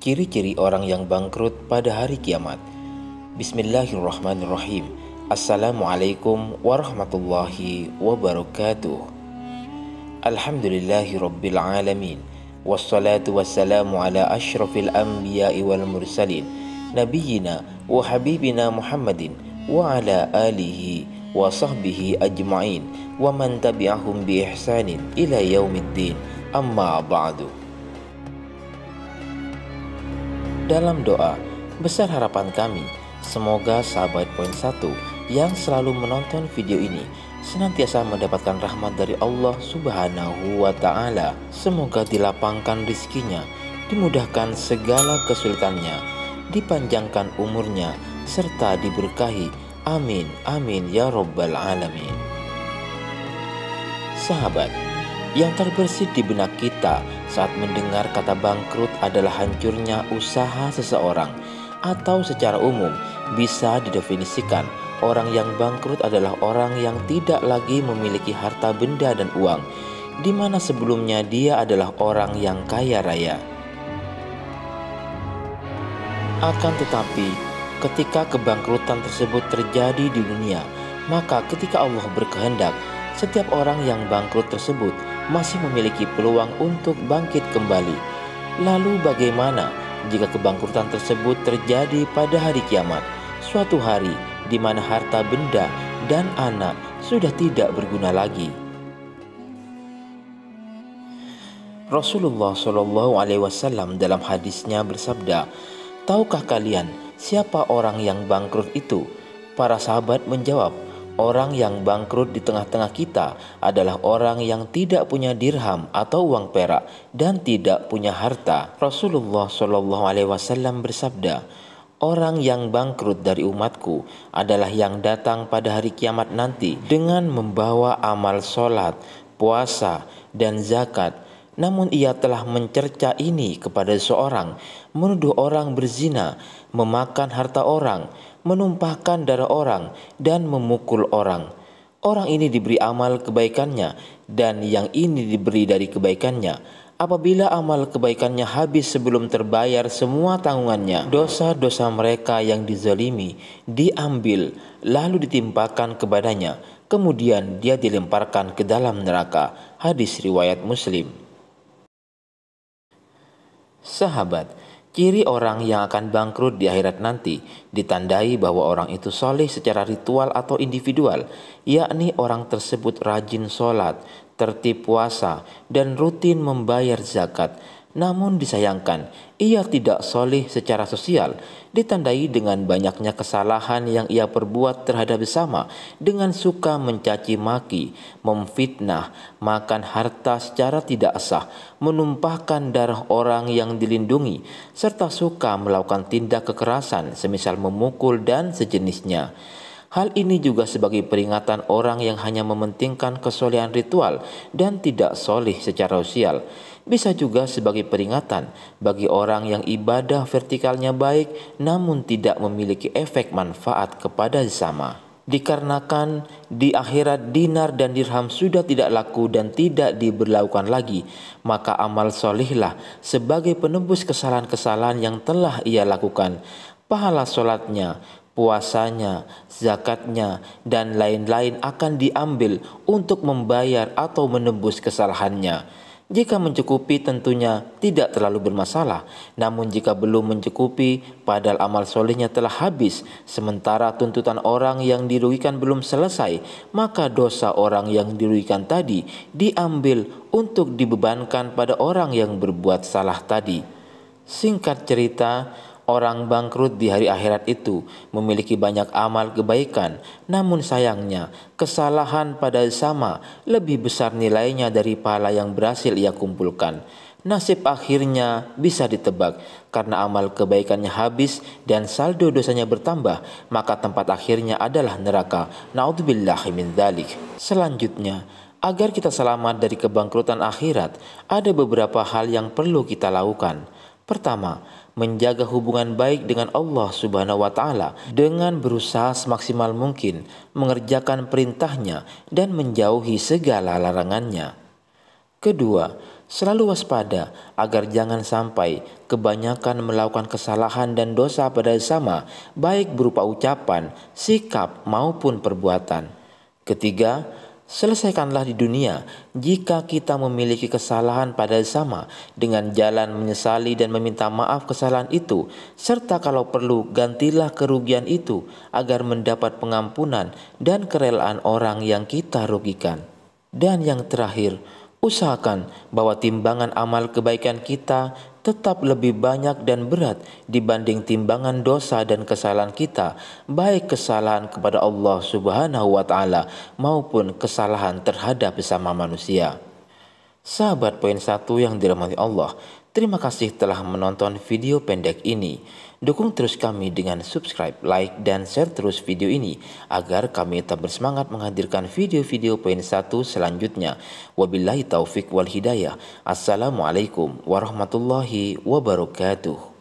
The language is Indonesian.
Ciri-ciri orang yang bangkrut pada hari kiamat. Bismillahirrahmanirrahim. Assalamualaikum warahmatullahi wabarakatuh. Alhamdulillahi rabbil alamin. Wassalatu wassalamu ala ashrafil anbiya'i wal mursalin, nabiyyina wa habibina Muhammadin wa ala alihi wa sahbihi ajma'in wa man tabi'ahum bi ihsanin ila yaumiddin. Amma ba'du. Dalam doa, besar harapan kami, semoga sahabat Poin 1 yang selalu menonton video ini senantiasa mendapatkan rahmat dari Allah Subhanahu wa Ta'ala. Semoga dilapangkan rizkinya, dimudahkan segala kesulitannya, dipanjangkan umurnya, serta diberkahi. Amin, amin ya Rabbal Alamin. Sahabat, yang terbersit di benak kita saat mendengar kata bangkrut adalah hancurnya usaha seseorang, atau secara umum bisa didefinisikan orang yang bangkrut adalah orang yang tidak lagi memiliki harta benda dan uang, di mana sebelumnya dia adalah orang yang kaya raya. Akan tetapi, ketika kebangkrutan tersebut terjadi di dunia, maka ketika Allah berkehendak, setiap orang yang bangkrut tersebut masih memiliki peluang untuk bangkit kembali. Lalu bagaimana jika kebangkrutan tersebut terjadi pada hari kiamat, suatu hari di mana harta benda dan anak sudah tidak berguna lagi? Rasulullah SAW dalam hadisnya bersabda, "Tahukah kalian siapa orang yang bangkrut itu?" Para sahabat menjawab, "Orang yang bangkrut di tengah-tengah kita adalah orang yang tidak punya dirham atau uang perak dan tidak punya harta." Rasulullah SAW bersabda, "Orang yang bangkrut dari umatku adalah yang datang pada hari kiamat nanti dengan membawa amal sholat, puasa, dan zakat. Namun ia telah mencerca ini kepada seseorang, menuduh orang berzina, memakan harta orang, menumpahkan darah orang, dan memukul orang. Orang ini diberi amal kebaikannya, dan yang ini diberi dari kebaikannya. Apabila amal kebaikannya habis sebelum terbayar semua tanggungannya, dosa-dosa mereka yang dizalimi diambil lalu ditimpakan kepadanya. Kemudian dia dilemparkan ke dalam neraka." Hadis riwayat Muslim. Sahabat, ciri orang yang akan bangkrut di akhirat nanti ditandai bahwa orang itu soleh secara ritual atau individual, yakni orang tersebut rajin sholat, tertib puasa, dan rutin membayar zakat. Namun disayangkan, ia tidak soleh secara sosial, ditandai dengan banyaknya kesalahan yang ia perbuat terhadap sesama, dengan suka mencaci maki, memfitnah, makan harta secara tidak sah, menumpahkan darah orang yang dilindungi, serta suka melakukan tindak kekerasan semisal memukul dan sejenisnya. Hal ini juga sebagai peringatan orang yang hanya mementingkan kesolehan ritual dan tidak soleh secara sosial. Bisa juga sebagai peringatan bagi orang yang ibadah vertikalnya baik namun tidak memiliki efek manfaat kepada sesama. Dikarenakan di akhirat dinar dan dirham sudah tidak laku dan tidak diberlakukan lagi, maka amal solihlah sebagai penebus kesalahan-kesalahan yang telah ia lakukan. Pahala solatnya, puasanya, zakatnya, dan lain-lain akan diambil untuk membayar atau menebus kesalahannya. Jika mencukupi tentunya tidak terlalu bermasalah, namun jika belum mencukupi padahal amal solehnya telah habis, sementara tuntutan orang yang dirugikan belum selesai, maka dosa orang yang dirugikan tadi diambil untuk dibebankan pada orang yang berbuat salah tadi. Singkat cerita, orang bangkrut di hari akhirat itu memiliki banyak amal kebaikan, namun sayangnya kesalahan pada sesama lebih besar nilainya dari pahala yang berhasil ia kumpulkan. Nasib akhirnya bisa ditebak, karena amal kebaikannya habis dan saldo dosanya bertambah, maka tempat akhirnya adalah neraka. Na'udzubillahi min dzalik. Selanjutnya, agar kita selamat dari kebangkrutan akhirat, ada beberapa hal yang perlu kita lakukan. Pertama, menjaga hubungan baik dengan Allah Subhanahu wa Ta'ala dengan berusaha semaksimal mungkin mengerjakan perintahnya dan menjauhi segala larangannya. Kedua, Selalu waspada agar jangan sampai kebanyakan melakukan kesalahan dan dosa pada sesama, baik berupa ucapan, sikap, maupun perbuatan. Ketiga, selesaikanlah di dunia jika kita memiliki kesalahan pada sesama dengan jalan menyesali dan meminta maaf kesalahan itu, serta kalau perlu gantilah kerugian itu agar mendapat pengampunan dan kerelaan orang yang kita rugikan. Dan yang terakhir, usahakan bahwa timbangan amal kebaikan kita tetap lebih banyak dan berat dibanding timbangan dosa dan kesalahan kita, baik kesalahan kepada Allah Subhanahu wa taala maupun kesalahan terhadap sesama manusia. Sahabat poin 1 yang dirahmati Allah, terima kasih telah menonton video pendek ini. Dukung terus kami dengan subscribe, like, dan share terus video ini agar kami tetap bersemangat menghadirkan video-video poin 1 selanjutnya. Wabillahi taufik wal hidayah. Assalamualaikum warahmatullahi wabarakatuh.